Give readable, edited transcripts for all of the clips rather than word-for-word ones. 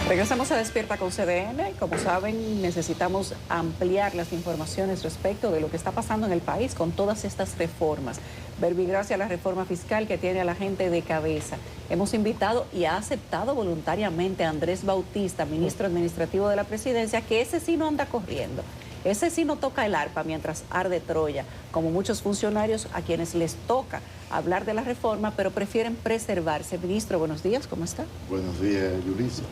Regresamos a Despierta con CDN. Como saben, necesitamos ampliar las informaciones respecto de lo que está pasando en el país con todas estas reformas. Verbigracia a la reforma fiscal que tiene a la gente de cabeza. Hemos invitado y ha aceptado voluntariamente a Andrés Bautista, ministro administrativo de la presidencia, que ese sí no anda corriendo. Ese sí no toca el arpa mientras arde Troya, como muchos funcionarios a quienes les toca hablar de la reforma, pero prefieren preservarse. Ministro, buenos días, ¿cómo está? Buenos días, Yulisa.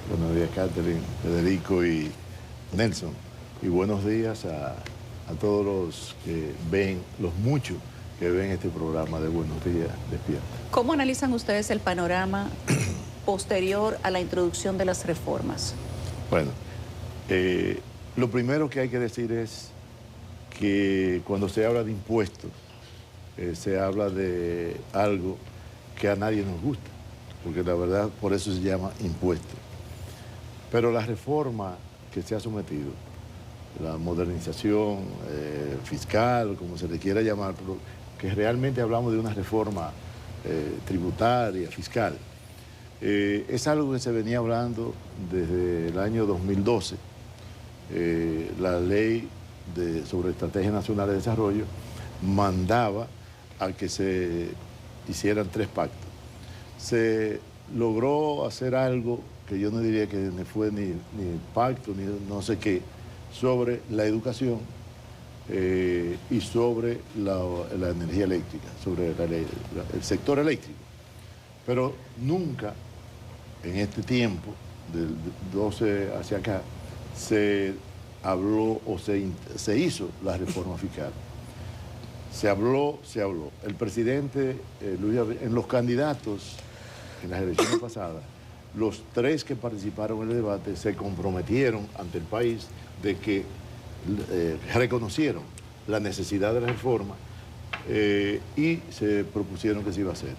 Buenos días, Catherine, Federico y Nelson. Y buenos días a todos los que ven, los muchos que ven este programa de Buenos Días Despierta. ¿Cómo analizan ustedes el panorama posterior a la introducción de las reformas? Bueno, lo primero que hay que decir es que cuando se habla de impuestos, se habla de algo que a nadie nos gusta, porque la verdad por eso se llama impuesto. Pero la reforma que se ha sometido, la modernización fiscal, como se le quiera llamar, pero que realmente hablamos de una reforma tributaria, fiscal, es algo que se venía hablando desde el año 2012. La ley sobre Estrategia Nacional de Desarrollo mandaba a que se hicieran 3 pactos. Se logró hacer algo que yo no diría que ni fue ni pacto, ni no sé qué, sobre la educación y sobre la energía eléctrica, sobre el sector eléctrico. Pero nunca en este tiempo, del 12 hacia acá, se habló o se hizo la reforma fiscal. Se habló. El presidente, en los candidatos, en las elecciones pasadas, los 3 que participaron en el debate se comprometieron ante el país de que reconocieron la necesidad de la reforma y se propusieron que se iba a hacer.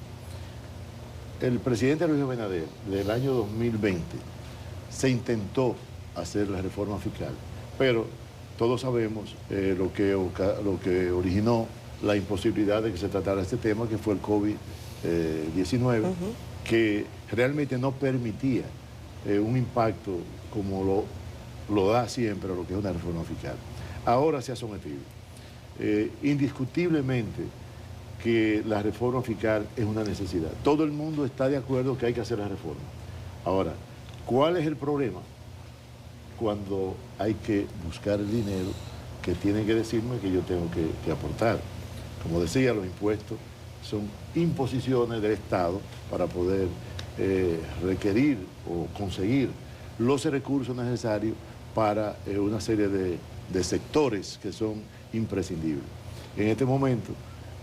El presidente Luis Abinader, del año 2020, se intentó hacer la reforma fiscal, pero todos sabemos lo que originó la imposibilidad de que se tratara este tema, que fue el COVID-19, que realmente no permitía un impacto como lo da siempre lo que es una reforma fiscal. Ahora se ha sometido. Indiscutiblemente que la reforma fiscal es una necesidad. Todo el mundo está de acuerdo que hay que hacer la reforma. Ahora, ¿cuál es el problema? Cuando hay que buscar el dinero que tienen que decirme que yo tengo que aportar. Como decía, los impuestos son imposiciones del Estado para poder requerir o conseguir los recursos necesarios para una serie de sectores que son imprescindibles. En este momento,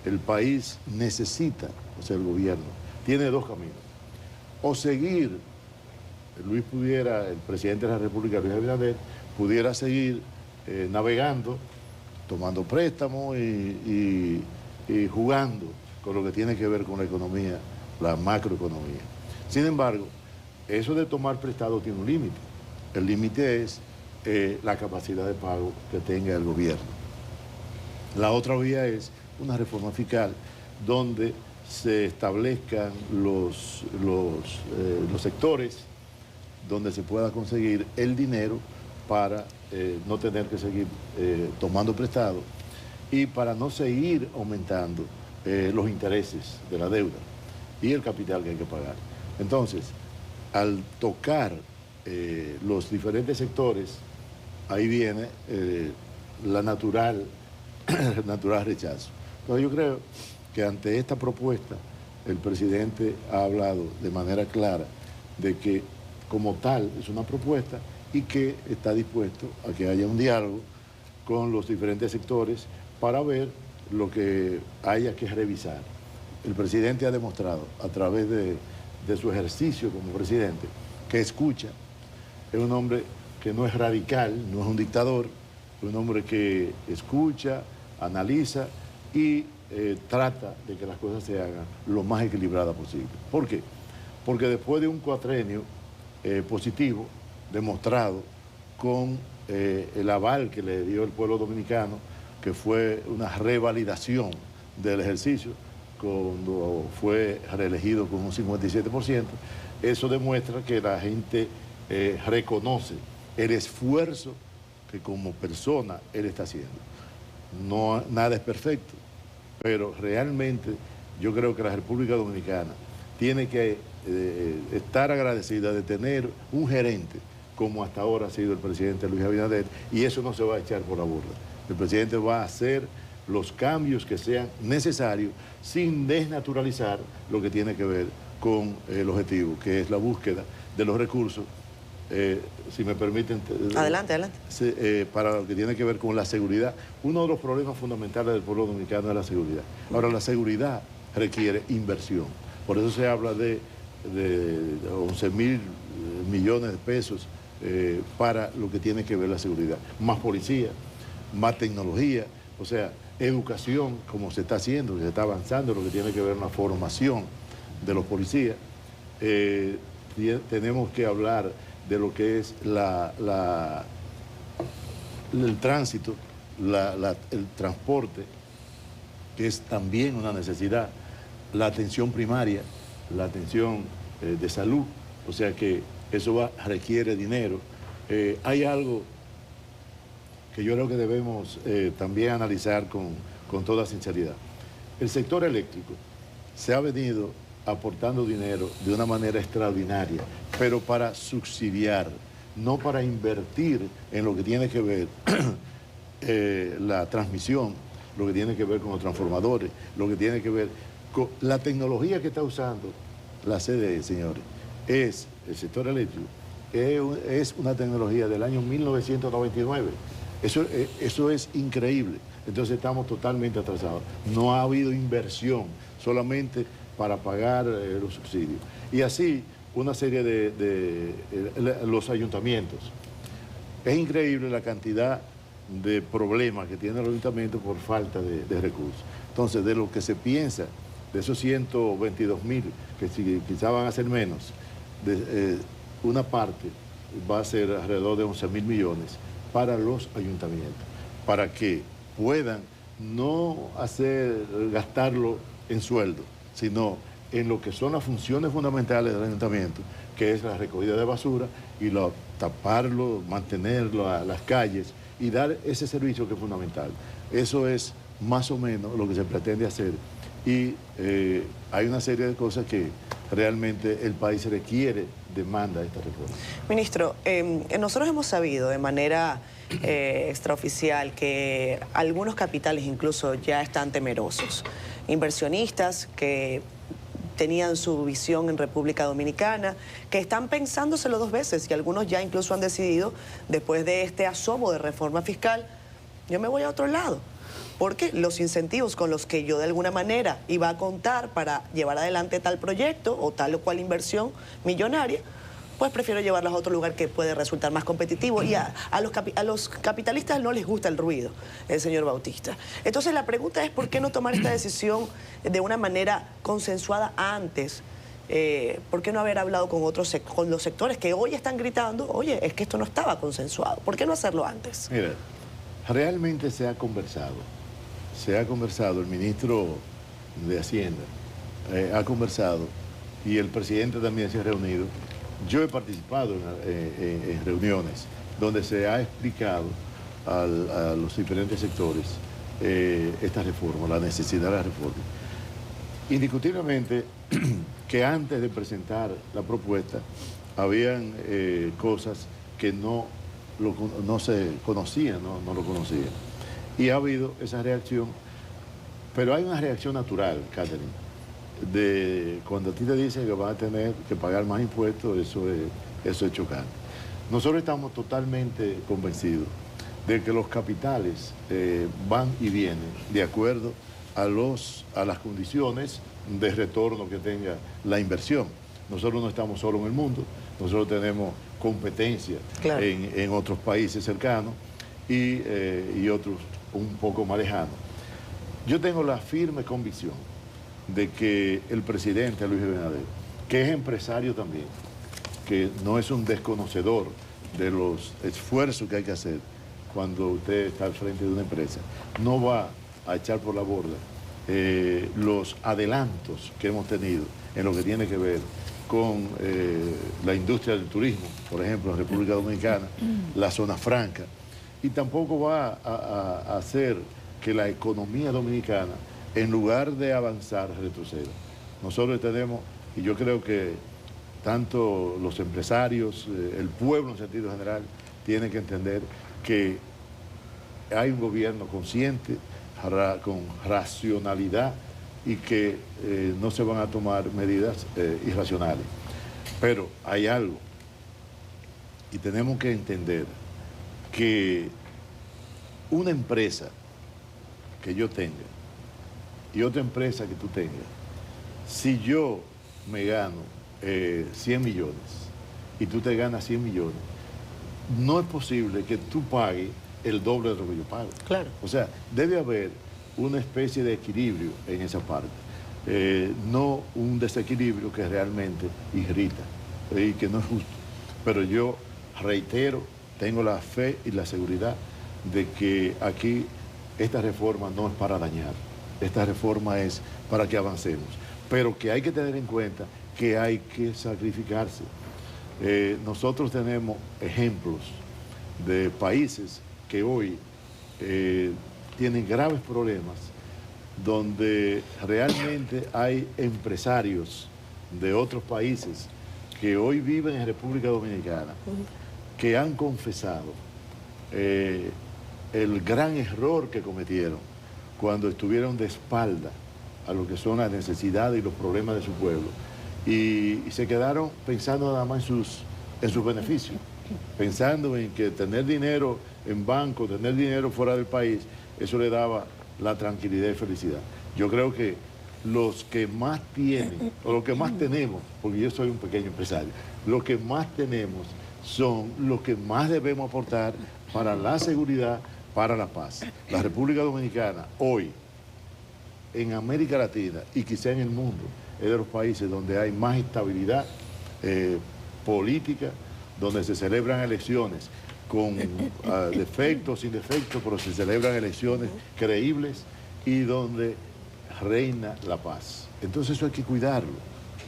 el país necesita, o sea, el gobierno, tiene 2 caminos. O seguir, el presidente de la República, Luis Abinader, pudiera seguir navegando, tomando préstamos y jugando con lo que tiene que ver con la economía, la macroeconomía. Sin embargo, eso de tomar prestado tiene un límite. El límite es la capacidad de pago que tenga el gobierno. La otra vía es una reforma fiscal donde se establezcan los sectores donde se pueda conseguir el dinero para no tener que seguir tomando prestado y para no seguir aumentando los intereses de la deuda y el capital que hay que pagar. Entonces, al tocar los diferentes sectores, ahí viene el natural rechazo. Entonces yo creo que ante esta propuesta, el presidente ha hablado de manera clara de que como tal es una propuesta y que está dispuesto a que haya un diálogo con los diferentes sectores para ver lo que haya que revisar. El presidente ha demostrado a través de su ejercicio como presidente que escucha. Es un hombre que no es radical, no es un dictador, es un hombre que escucha, analiza y trata de que las cosas se hagan lo más equilibrada posible. ¿Por qué? Porque después de un cuatrenio positivo, demostrado con el aval que le dio el pueblo dominicano, que fue una revalidación del ejercicio, cuando fue reelegido con un 57%, eso demuestra que la gente reconoce el esfuerzo que como persona él está haciendo. No, nada es perfecto, pero realmente yo creo que la República Dominicana tiene que estar agradecida de tener un gerente como hasta ahora ha sido el presidente Luis Abinader, y eso no se va a echar por la borda. El presidente va a hacer los cambios que sean necesarios sin desnaturalizar lo que tiene que ver con el objetivo, que es la búsqueda de los recursos, si me permiten... Adelante, adelante. Para lo que tiene que ver con la seguridad. Uno de los problemas fundamentales del pueblo dominicano es la seguridad. Ahora, la seguridad requiere inversión. Por eso se habla de 11.000 millones de pesos para lo que tiene que ver la seguridad. Más policía, más tecnología, o sea, educación, como se está haciendo, se está avanzando, lo que tiene que ver con la formación de los policías. Tenemos que hablar de lo que es el tránsito, el transporte, que es también una necesidad, la atención primaria, la atención de salud, o sea que eso requiere dinero. Hay algo que yo creo que debemos también analizar con toda sinceridad. El sector eléctrico se ha venido aportando dinero de una manera extraordinaria, pero para subsidiar, no para invertir en lo que tiene que ver la transmisión, lo que tiene que ver con los transformadores, lo que tiene que ver con la tecnología que está usando la CDE, señores, es el sector eléctrico, es una tecnología del año 1999. Eso es increíble. Entonces estamos totalmente atrasados. No ha habido inversión, solamente para pagar los subsidios. Y así una serie de los ayuntamientos. Es increíble la cantidad de problemas que tiene el ayuntamiento por falta de recursos. Entonces, de lo que se piensa, de esos 122.000, que quizá van a ser menos, una parte va a ser alrededor de 11.000 millones para los ayuntamientos, para que puedan no gastarlo en sueldo, sino en lo que son las funciones fundamentales del ayuntamiento, que es la recogida de basura y taparlo, mantenerlo a las calles y dar ese servicio que es fundamental. Eso es más o menos lo que se pretende hacer, y hay una serie de cosas que realmente el país requiere, demanda esta reforma. Ministro, nosotros hemos sabido de manera extraoficial que algunos capitales incluso ya están temerosos. Inversionistas que tenían su visión en República Dominicana, que están pensándoselo dos veces, y algunos ya incluso han decidido, después de este asomo de reforma fiscal, yo me voy a otro lado. Porque los incentivos con los que yo de alguna manera iba a contar para llevar adelante tal proyecto o tal o cual inversión millonaria, pues prefiero llevarlos a otro lugar que puede resultar más competitivo. Y a los capitalistas no les gusta el ruido, el señor Bautista. Entonces la pregunta es, ¿por qué no tomar esta decisión de una manera consensuada antes? ¿Por qué no haber hablado con los sectores que hoy están gritando, oye, es que esto no estaba consensuado? ¿Por qué no hacerlo antes? Mira, realmente se ha conversado, el ministro de Hacienda ha conversado, y el presidente también se ha reunido. Yo he participado en reuniones donde se ha explicado a los diferentes sectores esta reforma, la necesidad de la reforma. Indiscutiblemente que antes de presentar la propuesta habían cosas que no se conocían, no lo conocían. Y ha habido esa reacción, pero hay una reacción natural, Catherine, de cuando a ti te dicen que vas a tener que pagar más impuestos, eso es chocante. Nosotros estamos totalmente convencidos de que los capitales van y vienen de acuerdo a las condiciones de retorno que tenga la inversión. Nosotros no estamos solo en el mundo, nosotros tenemos competencia, claro, en otros países cercanos y otros un poco más lejanos. Yo tengo la firme convicción de que el presidente Luis Abinader, que es empresario también, que no es un desconocedor de los esfuerzos que hay que hacer cuando usted está al frente de una empresa, no va a echar por la borda los adelantos que hemos tenido en lo que tiene que ver con la industria del turismo, por ejemplo, en República Dominicana, la zona franca, y tampoco va a hacer que la economía dominicana, en lugar de avanzar, retroceda. Nosotros tenemos, y yo creo que tanto los empresarios, el pueblo en sentido general, tienen que entender que hay un gobierno consciente, con racionalidad, y que no se van a tomar medidas irracionales. Pero hay algo, y tenemos que entender que una empresa que yo tenga y otra empresa que tú tengas, si yo me gano 100 millones y tú te ganas 100 millones, no es posible que tú pagues el doble de lo que yo pago. Claro. O sea, debe haber una especie de equilibrio en esa parte, no un desequilibrio que realmente irrita y que no es justo. Pero yo reitero, tengo la fe y la seguridad de que aquí esta reforma no es para dañar, esta reforma es para que avancemos, pero que hay que tener en cuenta que hay que sacrificarse. Nosotros tenemos ejemplos de países que hoy tienen graves problemas, donde realmente hay empresarios de otros países que hoy viven en República Dominicana, que han confesado el gran error que cometieron cuando estuvieron de espalda a lo que son las necesidades y los problemas de su pueblo, y se quedaron pensando nada más en sus beneficios, pensando en que tener dinero en banco, tener dinero fuera del país, eso le daba la tranquilidad y felicidad. Yo creo que los que más tienen, o los que más tenemos, porque yo soy un pequeño empresario, los que más tenemos son los que más debemos aportar para la seguridad, para la paz. La República Dominicana hoy, en América Latina y quizá en el mundo, es de los países donde hay más estabilidad política, donde se celebran elecciones con defectos, sin defectos, pero se celebran elecciones creíbles y donde reina la paz. Entonces eso hay que cuidarlo.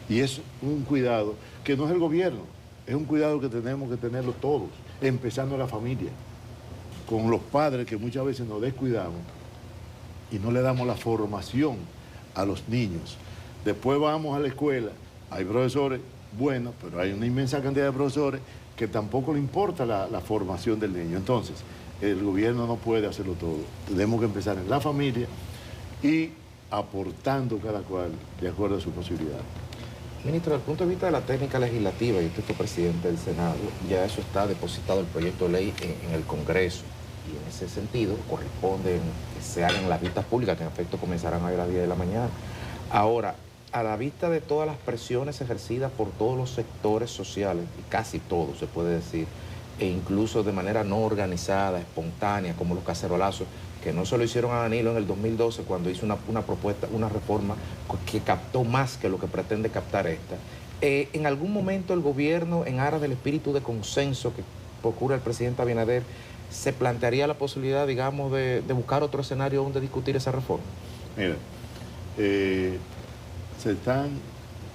Y es un cuidado que no es el gobierno, es un cuidado que tenemos que tenerlo todos, empezando la familia, con los padres que muchas veces nos descuidamos y no le damos la formación a los niños. Después vamos a la escuela, hay profesores buenos, pero hay una inmensa cantidad de profesores que tampoco le importa la formación del niño. Entonces, el gobierno no puede hacerlo todo. Tenemos que empezar en la familia y aportando cada cual de acuerdo a su posibilidad. Ministro, desde el punto de vista de la técnica legislativa, y usted fue presidente del Senado, ya eso está depositado el proyecto de ley en el Congreso, y en ese sentido corresponde que se hagan las vistas públicas, que en efecto comenzarán a las 10 de la mañana. Ahora, a la vista de todas las presiones ejercidas por todos los sectores sociales, y casi todos se puede decir, e incluso de manera no organizada, espontánea, como los cacerolazos, que no se lo hicieron a Danilo en el 2012 cuando hizo una propuesta, una reforma que captó más que lo que pretende captar esta. En algún momento el gobierno, en aras del espíritu de consenso que procura el presidente Abinader, ¿se plantearía la posibilidad, digamos, de buscar otro escenario donde discutir esa reforma? Mira, se están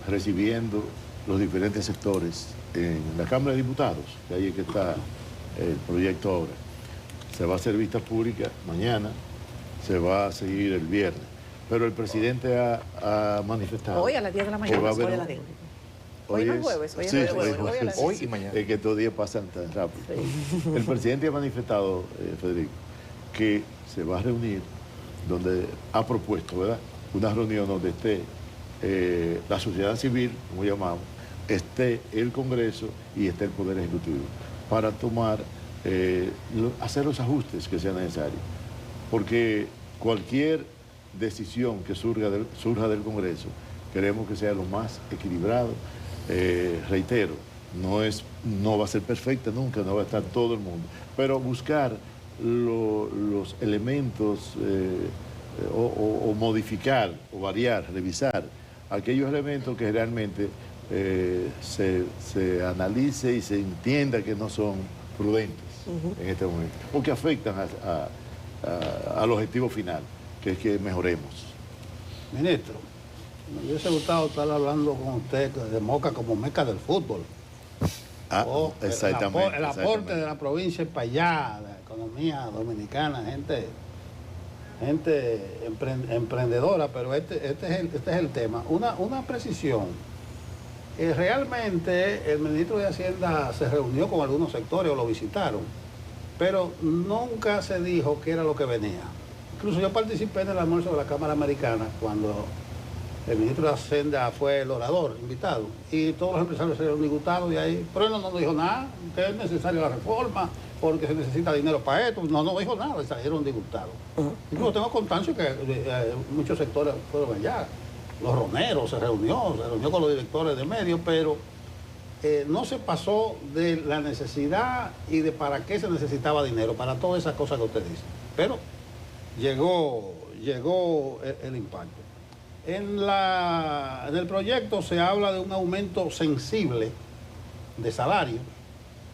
recibiendo los diferentes sectores en la Cámara de Diputados, que ahí es que está el proyecto ahora. Se va a hacer vista pública mañana, se va a seguir el viernes, pero el presidente ha manifestado... Hoy a las 10 de la mañana. Hoy a las 10. Hoy no es jueves, hoy es jueves. Hoy y mañana. Es que estos días pasan tan rápido. Sí. El presidente ha manifestado, Federico, que se va a reunir, donde ha propuesto, ¿verdad?, una reunión donde esté la sociedad civil, como llamamos, esté el Congreso y esté el Poder Ejecutivo, para tomar, hacer los ajustes que sean necesarios. Porque cualquier decisión que surja del Congreso, queremos que sea lo más equilibrado. Reitero, no va a ser perfecta nunca, no va a estar todo el mundo, pero buscar los elementos o modificar o variar, revisar aquellos elementos que realmente se analice y se entienda que no son prudentes en este momento, o que afectan al objetivo final, que es que mejoremos. Ministro, me hubiese gustado estar hablando con usted de Moca como meca del fútbol. Exactamente. El aporte de la provincia es para allá, la economía dominicana, gente emprendedora, pero este es el tema. Una precisión. Realmente el ministro de Hacienda se reunió con algunos sectores o lo visitaron, pero nunca se dijo qué era lo que venía. Incluso yo participé en el almuerzo de la Cámara Americana cuando el ministro de Hacienda fue el orador invitado y todos los empresarios salieron disgustados de ahí, pero él no nos dijo nada, que es necesaria la reforma porque se necesita dinero para esto, no dijo nada, salieron disgustados. Incluso tengo constancia que muchos sectores fueron allá, los roneros se reunió con los directores de medios, pero no se pasó de la necesidad y de para qué se necesitaba dinero, para todas esas cosas que usted dice. Pero llegó el impacto. En el proyecto se habla de un aumento sensible de salario.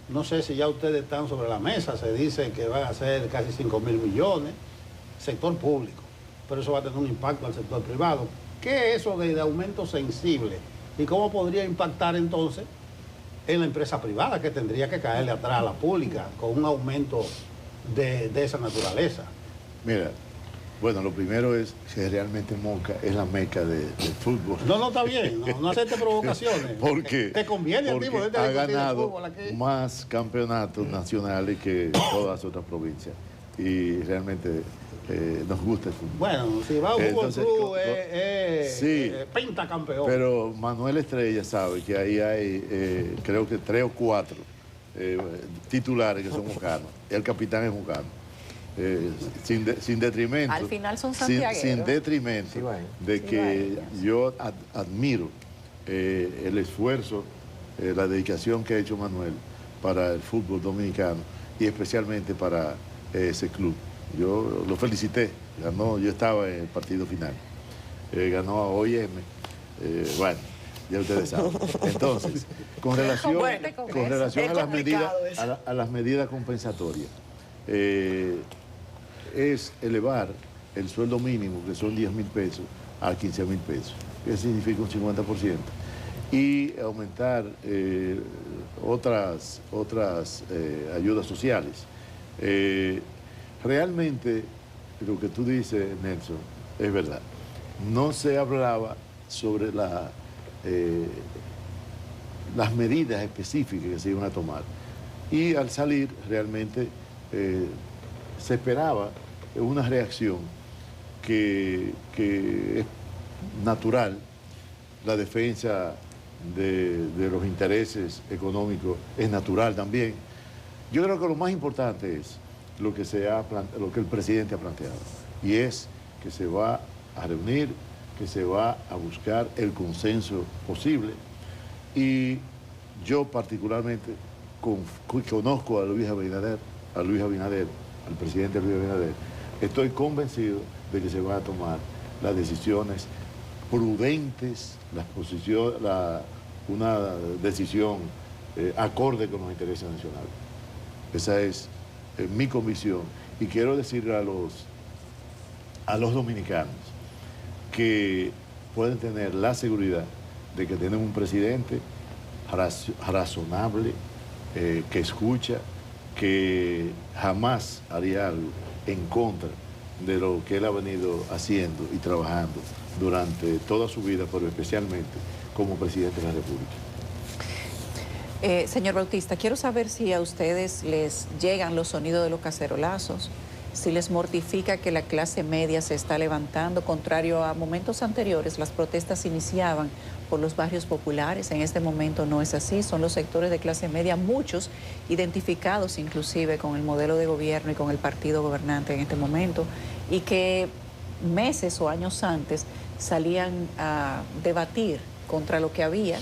No sé si ya ustedes están sobre la mesa, se dice que van a ser casi 5.000 millones, sector público, pero eso va a tener un impacto al sector privado. ¿Qué es eso de aumento sensible? ¿Y cómo podría impactar entonces en la empresa privada que tendría que caerle atrás a la pública con un aumento de esa naturaleza? Mira, bueno, lo primero es que realmente Moca es la meca del fútbol. No, está bien, no acepte provocaciones. Porque te conviene a ti, porque ha ganado más campeonatos nacionales que todas las otras provincias. Y realmente nos gusta el fútbol. Bueno, si va a un fútbol club, sí, pentacampeón. Pero Manuel Estrella sabe que ahí hay, creo que 3 o 4 titulares que son mocanos. El capitán es mocano. Sin detrimento. Al final son santiagueros. Sin detrimento de que yo admiro el esfuerzo, la dedicación que ha hecho Manuel para el fútbol dominicano y especialmente para ese club. Yo lo felicité, ganó, yo estaba en el partido final, ganó a OIM, bueno, ya ustedes saben. Entonces, con relación a las medidas compensatorias, es elevar el sueldo mínimo, que son 10.000 pesos, a 15.000 pesos, que significa un 50%, y aumentar otras ayudas sociales. Realmente, lo que tú dices, Nelson, es verdad. No se hablaba sobre las medidas específicas que se iban a tomar. Y al salir, realmente, se esperaba una reacción que es natural. La defensa de los intereses económicos es natural también. Yo creo que lo más importante es lo que el presidente ha planteado, y es que se va a reunir, que se va a buscar el consenso posible, y yo particularmente conozco a Luis Abinader, al presidente Luis Abinader, estoy convencido de que se van a tomar las decisiones prudentes, una decisión acorde con los intereses nacionales. Esa es mi convicción, y quiero decirle a los dominicanos que pueden tener la seguridad de que tienen un presidente razonable, que escucha, que jamás haría algo en contra de lo que él ha venido haciendo y trabajando durante toda su vida, pero especialmente como presidente de la República. Señor Bautista, quiero saber si a ustedes les llegan los sonidos de los cacerolazos, si les mortifica que la clase media se está levantando. Contrario a momentos anteriores, las protestas se iniciaban por los barrios populares. En este momento no es así, son los sectores de clase media, muchos identificados inclusive con el modelo de gobierno y con el partido gobernante en este momento, y que meses o años antes salían a debatir contra lo que había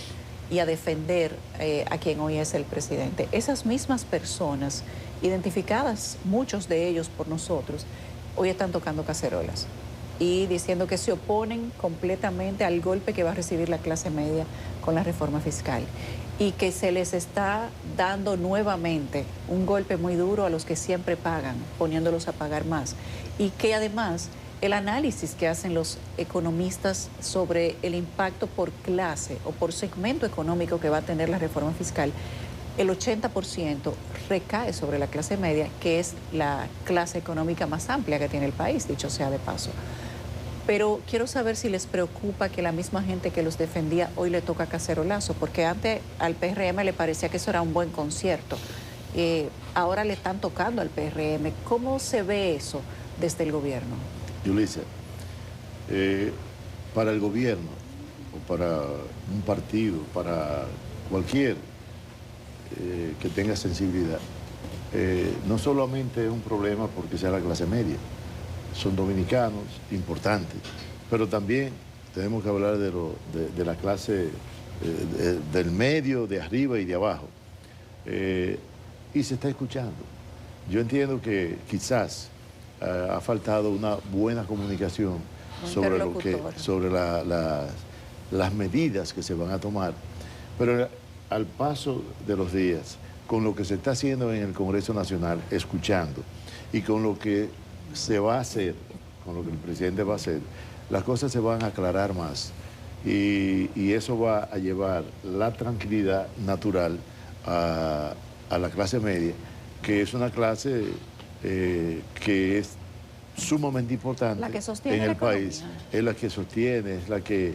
y a defender a quien hoy es el presidente. Esas mismas personas, identificadas, muchos de ellos por nosotros, hoy están tocando cacerolas y diciendo que se oponen completamente al golpe que va a recibir la clase media con la reforma fiscal, y que se les está dando nuevamente un golpe muy duro a los que siempre pagan, poniéndolos a pagar más, y que además el análisis que hacen los economistas sobre el impacto por clase o por segmento económico que va a tener la reforma fiscal, el 80% recae sobre la clase media, que es la clase económica más amplia que tiene el país, dicho sea de paso. Pero quiero saber si les preocupa que la misma gente que los defendía hoy le toca cacerolazo, porque antes al PRM le parecía que eso era un buen concierto. Ahora le están tocando al PRM. ¿Cómo se ve eso desde el gobierno? Yulisa, para el gobierno o para un partido, para cualquier que tenga sensibilidad, no solamente es un problema porque sea la clase media, son dominicanos importantes, pero también tenemos que hablar de la clase del medio, de arriba y de abajo. Y se está escuchando. Yo entiendo que quizás ha faltado una buena comunicación sobre las medidas que se van a tomar, pero al paso de los días, con lo que se está haciendo en el Congreso Nacional, escuchando, y con lo que se va a hacer, con lo que el presidente va a hacer, las cosas se van a aclarar más y eso va a llevar la tranquilidad natural a la clase media, que es una clase que es sumamente importante en el país, es la que sostiene, es la que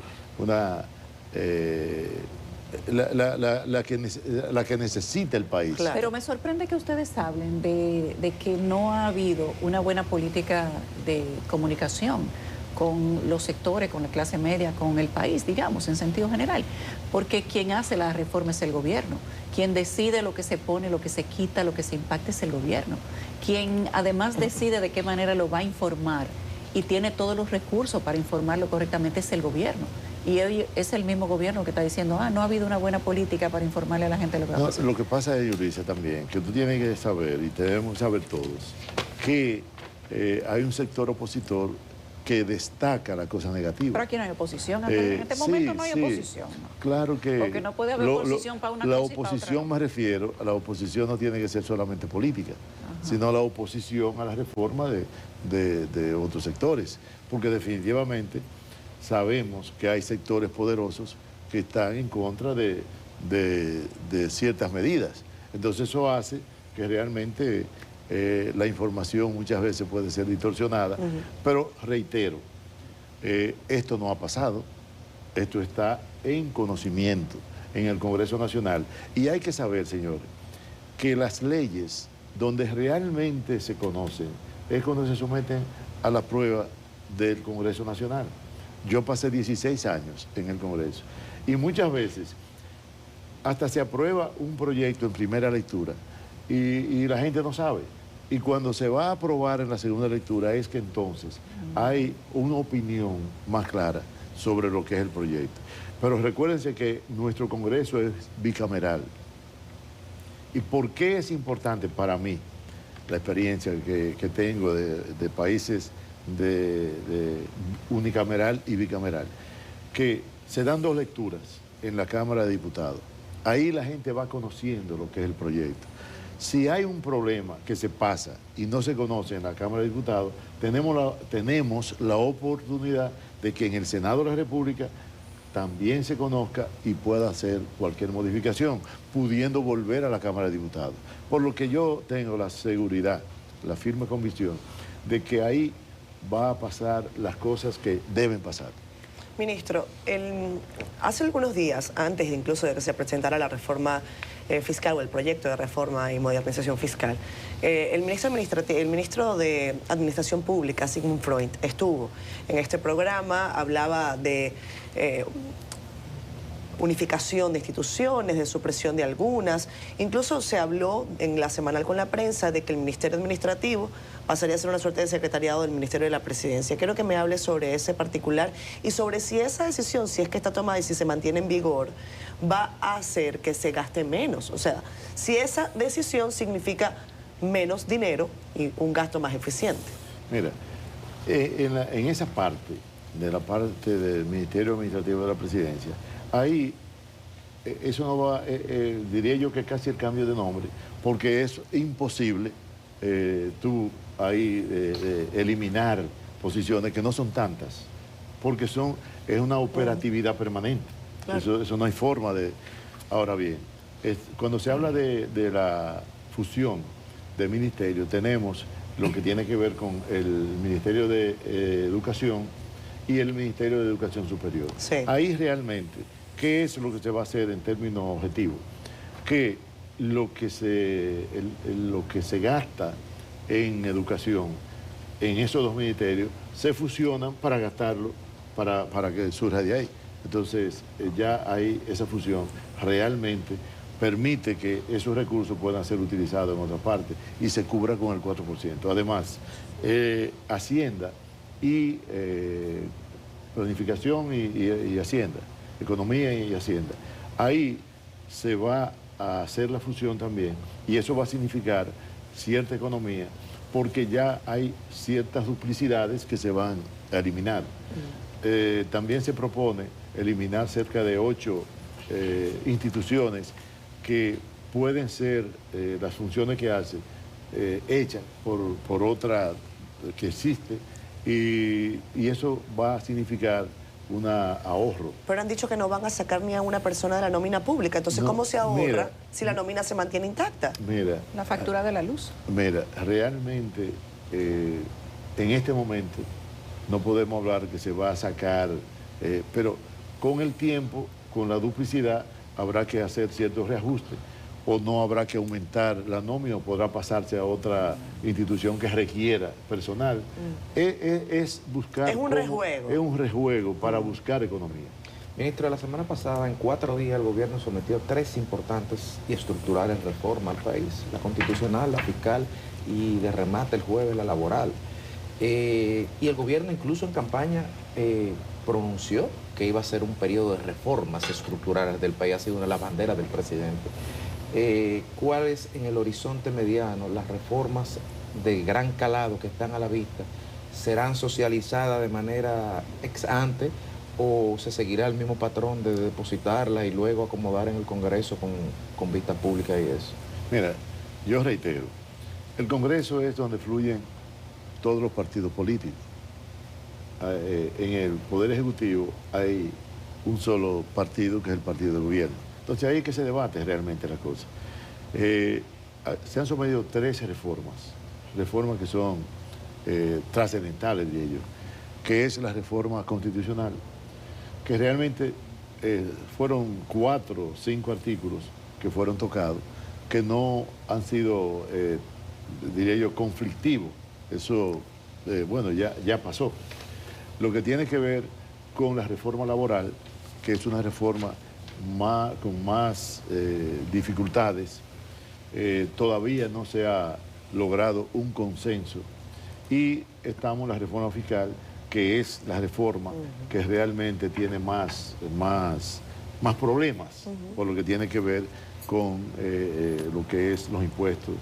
la que necesita el país. Claro. Pero me sorprende que ustedes hablen de que no ha habido una buena política de comunicación con los sectores, con la clase media, con el país, digamos, en sentido general. Porque quien hace la reforma es el gobierno. Quien decide lo que se pone, lo que se quita, lo que se impacta es el gobierno. Quien además decide de qué manera lo va a informar y tiene todos los recursos para informarlo correctamente es el gobierno. Y hoy es el mismo gobierno que está diciendo, no ha habido una buena política para informarle a la gente lo que va a pasar. Lo que pasa es, Yulisa, también, que tú tienes que saber, y tenemos que saber todos, que hay un sector opositor que destaca la cosa negativa. Pero aquí no hay oposición, en este momento no hay oposición. ¿No? Claro que... Porque no puede haber oposición para una cosa y para otra. La oposición, me refiero, a la oposición no tiene que ser solamente política, sino la oposición a la reforma de otros sectores, porque definitivamente sabemos que hay sectores poderosos que están en contra de ciertas medidas. Entonces eso hace que realmente la información muchas veces puede ser distorsionada, pero reitero, esto no ha pasado, esto está en conocimiento en el Congreso Nacional y hay que saber, señores, que las leyes donde realmente se conocen es cuando se someten a la prueba del Congreso Nacional. Yo pasé 16 años en el Congreso y muchas veces hasta se aprueba un proyecto en primera lectura y la gente no sabe. Y cuando se va a aprobar en la segunda lectura es que entonces hay una opinión más clara sobre lo que es el proyecto. Pero recuérdense que nuestro Congreso es bicameral. ¿Y por qué es importante para mí la experiencia que tengo de países de unicameral y bicameral? Que se dan dos lecturas en la Cámara de Diputados. Ahí la gente va conociendo lo que es el proyecto. Si hay un problema que se pasa y no se conoce en la Cámara de Diputados, tenemos la oportunidad de que en el Senado de la República también se conozca y pueda hacer cualquier modificación, pudiendo volver a la Cámara de Diputados. Por lo que yo tengo la seguridad, la firme convicción, de que ahí va a pasar las cosas que deben pasar. Ministro, hace algunos días, antes incluso de que se presentara la reforma fiscal o el proyecto de reforma y modernización fiscal, el ministro de Administración Pública, Sigmund Freud, estuvo en este programa, hablaba de unificación de instituciones, de supresión de algunas. Incluso se habló en la semanal con la prensa de que el Ministerio Administrativo pasaría a ser una suerte de secretariado del Ministerio de la Presidencia. Quiero que me hable sobre ese particular y sobre si esa decisión, si es que está tomada y si se mantiene en vigor, va a hacer que se gaste menos. O sea, si esa decisión significa menos dinero y un gasto más eficiente. Mira, en esa parte, de la parte del Ministerio Administrativo de la Presidencia, ahí eso no va, diría yo que es casi el cambio de nombre, porque es imposible tú ahí eliminar, posiciones que no son tantas, porque es una operatividad permanente. Claro. Eso no hay forma de... Ahora bien, cuando se habla de la fusión de ministerios, tenemos lo que tiene que ver con el Ministerio de Educación y el Ministerio de Educación Superior. Sí. Ahí realmente, ¿qué es lo que se va a hacer en términos objetivos? Que lo que se gasta en educación en esos dos ministerios se fusionan para gastarlo, para que surja de ahí. Entonces, ya hay esa fusión realmente permite que esos recursos puedan ser utilizados en otra parte y se cubra con el 4%. Además, Hacienda y Planificación y Hacienda, Economía y Hacienda, ahí se va a hacer la fusión también y eso va a significar cierta economía porque ya hay ciertas duplicidades que se van a eliminar. También se propone eliminar cerca de 8 instituciones que pueden ser las funciones que hacen hechas por otra que existe y eso va a significar un ahorro. Pero han dicho que no van a sacar ni a una persona de la nómina pública. Entonces, No, ¿cómo se ahorra mira, si la nómina se mantiene intacta? Mira, La factura de la luz. Mira, realmente en este momento no podemos hablar que se va a sacar, pero con el tiempo, con la duplicidad, habrá que hacer ciertos reajustes o no habrá que aumentar la nómina o podrá pasarse a otra institución que requiera personal. Es buscar... Es un rejuego. Es un rejuego para buscar economía. Ministro, la semana pasada, en 4 días, el gobierno sometió 3 importantes y estructurales reformas al país. La constitucional, la fiscal y de remate el jueves la laboral. Y el gobierno incluso en campaña pronunció que iba a ser un periodo de reformas estructurales del país, ha sido una de las banderas del presidente. ¿Cuáles en el horizonte mediano las reformas de gran calado que están a la vista serán socializadas de manera ex ante o se seguirá el mismo patrón de depositarlas y luego acomodar en el Congreso con vista pública y eso? Mira, yo reitero, el Congreso es donde fluyen todos los partidos políticos. En el Poder Ejecutivo hay un solo partido que es el partido del gobierno. Entonces ahí es que se debate realmente la cosa. Se han sometido 13 reformas que son trascendentales de ellos, que es la reforma constitucional, que realmente fueron 4 o 5 artículos que fueron tocados, que no han sido, diría yo, conflictivos. Eso, bueno, ya pasó. Lo que tiene que ver con la reforma laboral, que es una reforma con más dificultades, todavía no se ha logrado un consenso. Y estamos en la reforma fiscal, que es la reforma que realmente tiene más problemas, por lo que tiene que ver con lo que es los impuestos.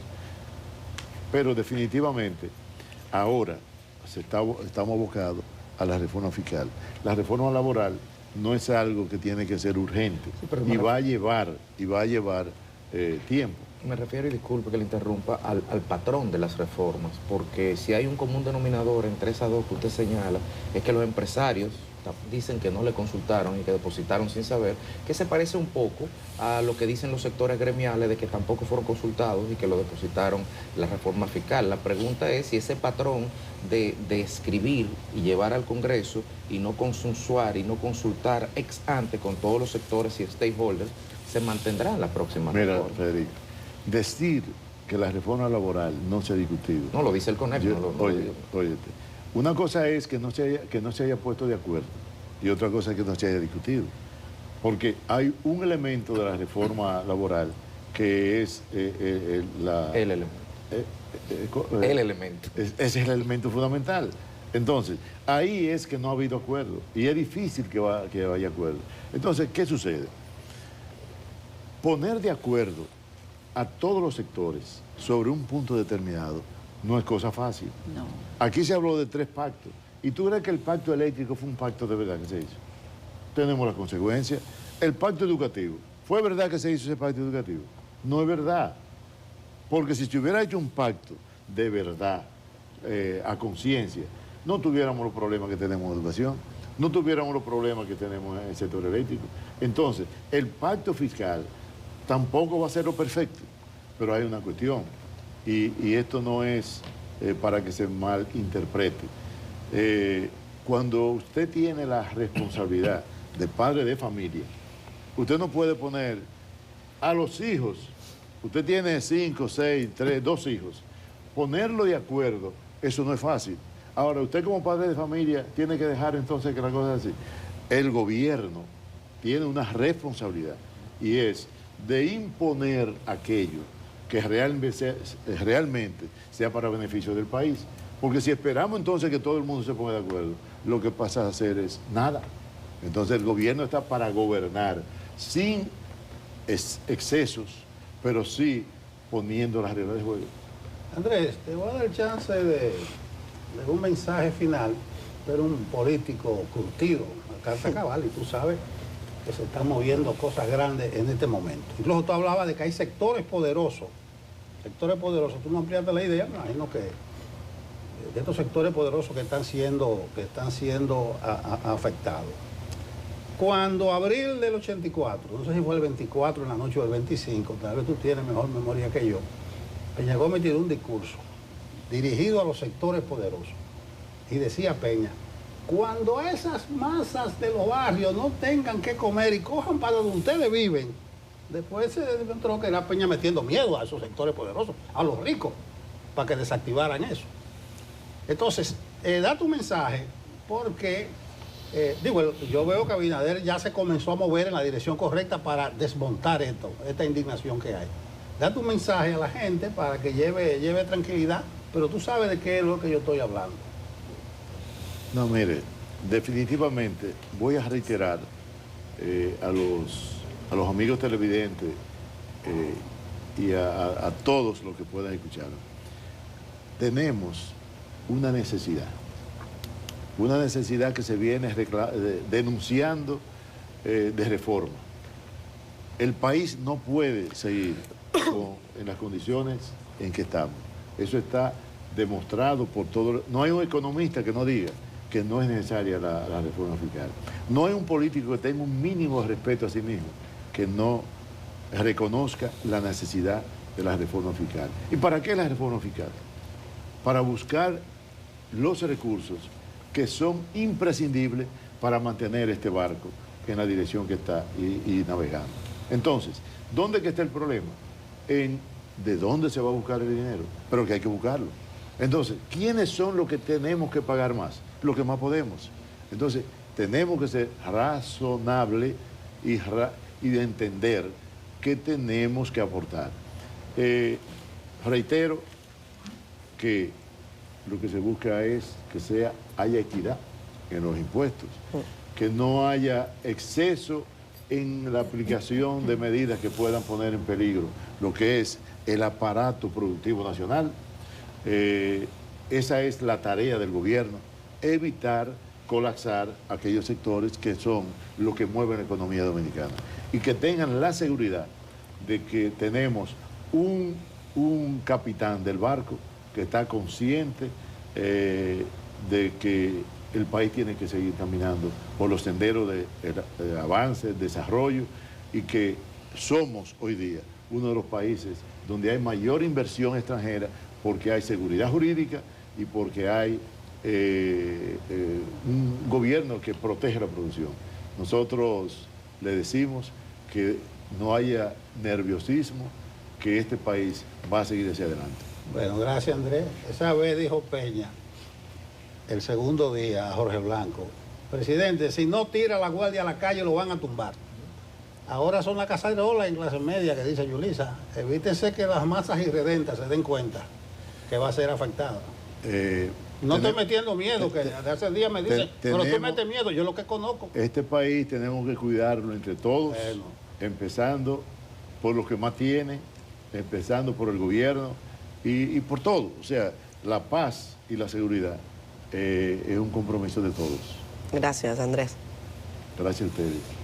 Pero definitivamente, ahora estamos abocados a la reforma fiscal. La reforma laboral no es algo que tiene que ser urgente, sí, y va a llevar tiempo. Me refiero, y disculpe que le interrumpa, al patrón de las reformas, porque si hay un común denominador entre esas dos que usted señala, es que los empresarios dicen que no le consultaron y que depositaron sin saber, que se parece un poco a lo que dicen los sectores gremiales de que tampoco fueron consultados y que lo depositaron la reforma fiscal. La pregunta es si ese patrón de escribir y llevar al Congreso y no consensuar y no consultar ex ante con todos los sectores y stakeholders se mantendrá en la próxima reforma. Mira, Federico, decir que la reforma laboral no se ha discutido. No, lo dice el CONEP. Óyete, una cosa es que no se haya puesto de acuerdo y otra cosa es que no se haya discutido. Porque hay un elemento de la reforma laboral que es el elemento. El elemento. Ese es el elemento fundamental. Entonces, ahí es que no ha habido acuerdo y es difícil que haya acuerdo. Entonces, ¿qué sucede? Poner de acuerdo a todos los sectores sobre un punto determinado no es cosa fácil. No. Aquí se habló de 3 pactos. ¿Y tú crees que el pacto eléctrico fue un pacto de verdad que se hizo? Tenemos las consecuencias. El pacto educativo, ¿fue verdad que se hizo ese pacto educativo? No es verdad. Porque si se hubiera hecho un pacto de verdad, a conciencia, no tuviéramos los problemas que tenemos en educación, no tuviéramos los problemas que tenemos en el sector eléctrico. Entonces, el pacto fiscal tampoco va a ser lo perfecto, pero hay una cuestión, y esto no es para que se malinterprete. Cuando usted tiene la responsabilidad de padre de familia, usted no puede poner a los hijos, usted tiene 5, 6, 3, 2 hijos, ponerlo de acuerdo, eso no es fácil. Ahora, usted como padre de familia tiene que dejar entonces que la cosa sea así. El gobierno tiene una responsabilidad y es de imponer aquello que realmente sea para beneficio del país. Porque si esperamos entonces que todo el mundo se ponga de acuerdo, lo que pasa a hacer es nada. Entonces el gobierno está para gobernar sin excesos, pero sí poniendo las reglas de juego. Andrés, te voy a dar chance de un mensaje final, pero un político curtido, a carta cabal, y tú sabes que se están moviendo cosas grandes en este momento. Incluso tú hablabas de que hay sectores poderosos. Sectores poderosos, tú no ampliaste la idea, me imagino que de estos sectores poderosos que están siendo afectados. Cuando abril del 84, no sé si fue el 24 en la noche o el 25, tal vez tú tienes mejor memoria que yo, Peña Gómez dio un discurso dirigido a los sectores poderosos y decía Peña: cuando esas masas de los barrios no tengan que comer y cojan para donde ustedes viven, después se demostró que era Peña metiendo miedo a esos sectores poderosos, a los ricos, para que desactivaran eso. Entonces, da tu mensaje, porque, yo veo que Abinader ya se comenzó a mover en la dirección correcta para desmontar esta indignación que hay. Da tu mensaje a la gente para que lleve tranquilidad, pero tú sabes de qué es lo que yo estoy hablando. No, mire, definitivamente voy a reiterar a los amigos televidentes y a todos los que puedan escuchar. Tenemos una necesidad que se viene denunciando de reforma. El país no puede seguir en las condiciones en que estamos. Eso está demostrado por todo. No hay un economista que no diga que no es necesaria la reforma fiscal. No hay un político que tenga un mínimo de respeto a sí mismo que no reconozca la necesidad de la reforma fiscal. ¿Y para qué la reforma fiscal? Para buscar los recursos que son imprescindibles para mantener este barco en la dirección que está y navegando. Entonces, ¿dónde que está el problema? En de dónde se va a buscar el dinero, pero que hay que buscarlo. Entonces, ¿quiénes son los que tenemos que pagar más? Los que más podemos. Entonces, tenemos que ser razonables y de entender que tenemos que aportar. Reitero que lo que se busca es que haya equidad en los impuestos, que no haya exceso en la aplicación de medidas que puedan poner en peligro lo que es el aparato productivo nacional. Esa es la tarea del gobierno, evitar colapsar aquellos sectores que son los que mueven la economía dominicana y que tengan la seguridad de que tenemos un capitán del barco que está consciente de que el país tiene que seguir caminando por los senderos de avance, desarrollo, y que somos hoy día uno de los países donde hay mayor inversión extranjera porque hay seguridad jurídica y porque hay un gobierno que protege la producción. Nosotros le decimos que no haya nerviosismo, que este país va a seguir hacia adelante. Bueno, gracias, Andrés. Esa vez dijo Peña, el segundo día, a Jorge Blanco: presidente, si no tira la guardia a la calle lo van a tumbar. Ahora son las cacerolas en clase media que dice Yulisa. Evítense que las masas irredentas se den cuenta que va a ser afectada. No estoy metiendo miedo, que de hace días me dicen, pero tú metes miedo, yo lo que conozco. Este país tenemos que cuidarlo entre todos, empezando por los que más tienen, empezando por el gobierno y por todo. O sea, la paz y la seguridad es un compromiso de todos. Gracias, Andrés. Gracias a ustedes.